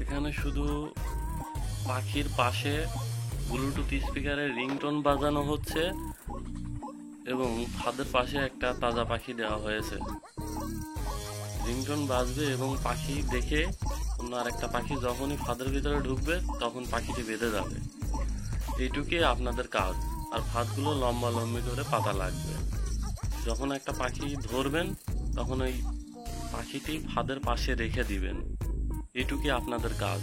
এখানে শুধু পাখির পাশে ব্লুটুথ স্পিকারের রিংটোন বাজানো হচ্ছে এবং ফাঁদের পাশে একটা তাজা পাখি দেওয়া হয়েছে। রিংটোন বাজবে এবং পাখি দেখে অন্য আরেকটা পাখি যখনই ফাঁদের ভিতরে ঢুকবে তখন পাখিটি বেঁধে যাবে। এইটুকুই আপনাদের কাজ। আর ফাঁদগুলো লম্বা লম্বি করে পাতা লাগবে। যখন একটা পাখি ধরবেন তখন ওই পাখিটি ফাঁদের পাশে রেখে দিবেন। এটুকুই আপনাদের কাজ।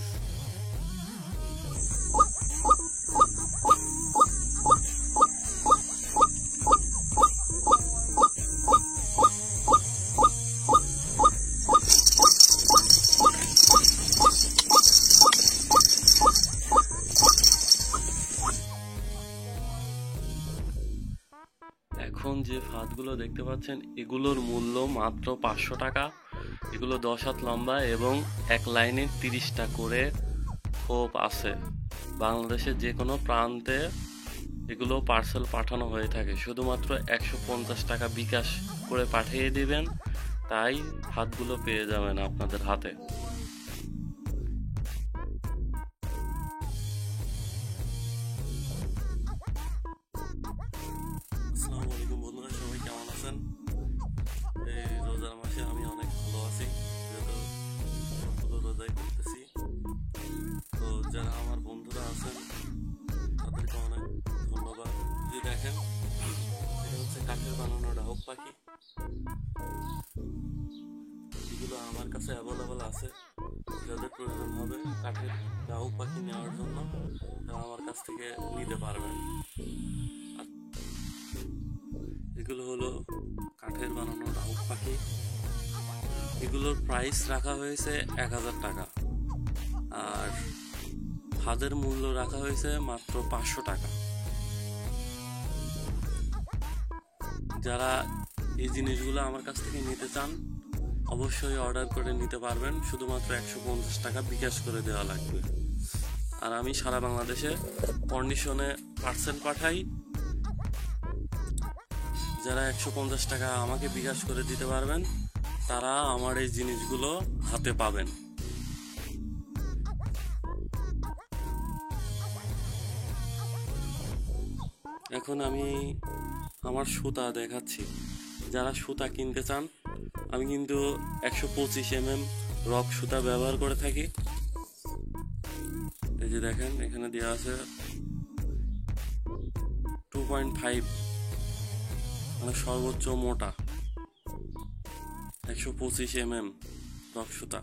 এখন যে ফাঁদগুলো দেখতে পাচ্ছেন এগুলোর মূল্য মাত্র 500 টাকা। এগুলো 10 হাত লম্বা এবং এক লাইনে 30টা করে খোপ আছে। বাংলাদেশের যে কোনো প্রান্তে এগুলো পার্সেল পাঠানো হয়ে থাকে। শুধুমাত্র 150 টাকা বিকাশ করে পাঠিয়ে দিবেন, তাই ফাঁদগুলো পেয়ে যাবেন আপনাদের হাতে। আসসালামু আলাইকুম বন্ধুরা, সবাই কেমন আছেন? এই রোজার মাসে আমি অনেক ভালো আছি, যেহেতু সবগুলো রোজাই করতেছি। তো যারা আমার বন্ধুরা আছেন তাদেরকে অনেক ধন্যবাদ। যে দেখেন, এটা হচ্ছে কাঠের বানানো ডাহুক পাখি। এগুলো আমার কাছে অ্যাভেলেবল আছে। যাদের প্রয়োজন হবে কাঠের ডাহুক পাখি নেওয়ার জন্য তারা আমার কাছ থেকে নিতে পারবেন। এগুলো হলো কাঠের বানানো ডাহুক পাখি। এগুলোর প্রাইস রাখা হয়েছে 1000 টাকা, আর ফাঁদের মূল্য রাখা হয়েছে মাত্র 500 টাকা। যারা এই জিনিসগুলো আমার কাছ থেকে নিতে চান অবশ্যই অর্ডার করে নিতে পারবেন। শুধুমাত্র 150 টাকা বিকাশ করে দেওয়া লাগবে। আর আমি সারা বাংলাদেশে কন্ডিশনে পার্সেল পাঠাই। যারা 150 টাকা আমাকে বিকাশ করে দিতে পারবেন তারা আমার এই জিনিসগুলো হাতে পাবেন। এখন আমি আমার সুতা দেখাচ্ছি। যারা সুতা কিনতে চান, আমি কিন্তু 125 mm রক সুতা ব্যবহার করে থাকি। এই যে দেখেন, এখানে দেওয়া আছে 2.5, মানে সর্বোচ্চ মোটা 125 mm রক সুতা।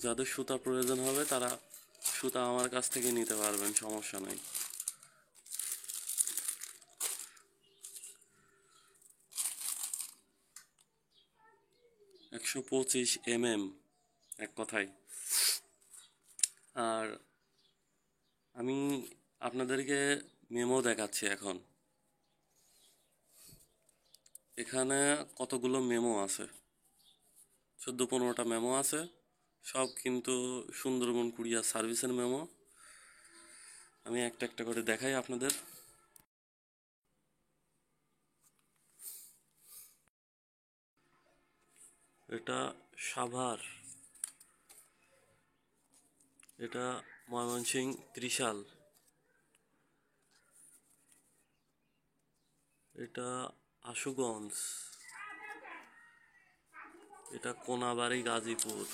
যাদের সুতা প্রয়োজন হবে তারা সুতা আমার কাছ থেকে নিতে পারবেন, সমস্যা নাই। $125 এক কথায়। আর আমি আপনাদেরকে মেমো দেখাচ্ছি এখন। এখানে কতগুলো মেমো আছে, 14-15টা মেমো আছে। সব কিন্তু সুন্দরবন কুরিয়ার সার্ভিসের মেমো। আমি একটা একটা করে দেখাই আপনাদের। এটা সাভার, এটা ময়মনসিংহ ত্রিশাল, এটা আশুগঞ্জ, এটা কোনাবাড়ি গাজীপুর,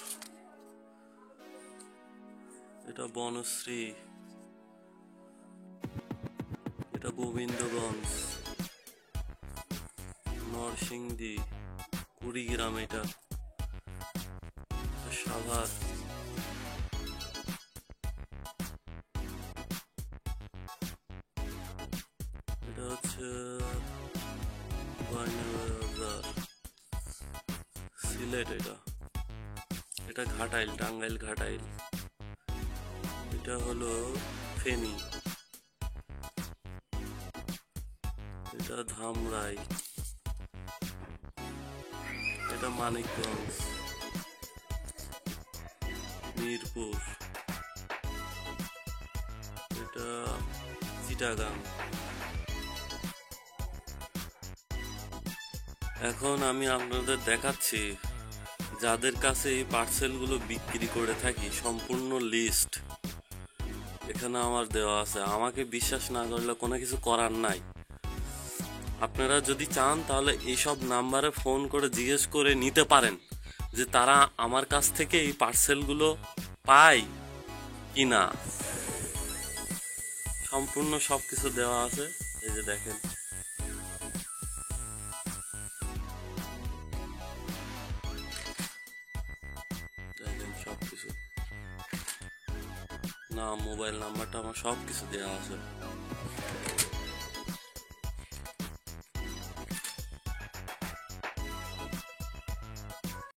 এটা বনশ্রী, এটা গোবিন্দগঞ্জ, নরসিংদী, কুড়িগ্রাম, এটা সাভার, এটা হচ্ছে বাজার, সিলেট, এটা ঘাটাইল, টাঙ্গাইল ঘাটাইল, এটা হলো ফেনী, এটা ধামরাই, এটা মানিকগঞ্জ, মিরপুর, এটা চিটাগাং, এখন আমি আপনাদের দেখাচ্ছি যাদের কাছে এই পার্সেলগুলো বিক্রি করে থাকি, সম্পূর্ণ লিস্ট এখানে আমার দেওয়া আছে। আমাকে বিশ্বাস না করলে কোনো কিছু করার নাই। আপনারা যদি চান তাহলে এইসব নাম্বারে ফোন করে জিজ্ঞেস করে নিতে পারেন যে তারা আমার কাছ থেকে এই পার্সেলগুলো পায় কি না। সম্পূর্ণ সবকিছু দেওয়া আছে, এই যে দেখেন। দেখেন সবকিছু, নাম, মোবাইল নাম্বারটা আমার সবকিছু দেওয়া আছে।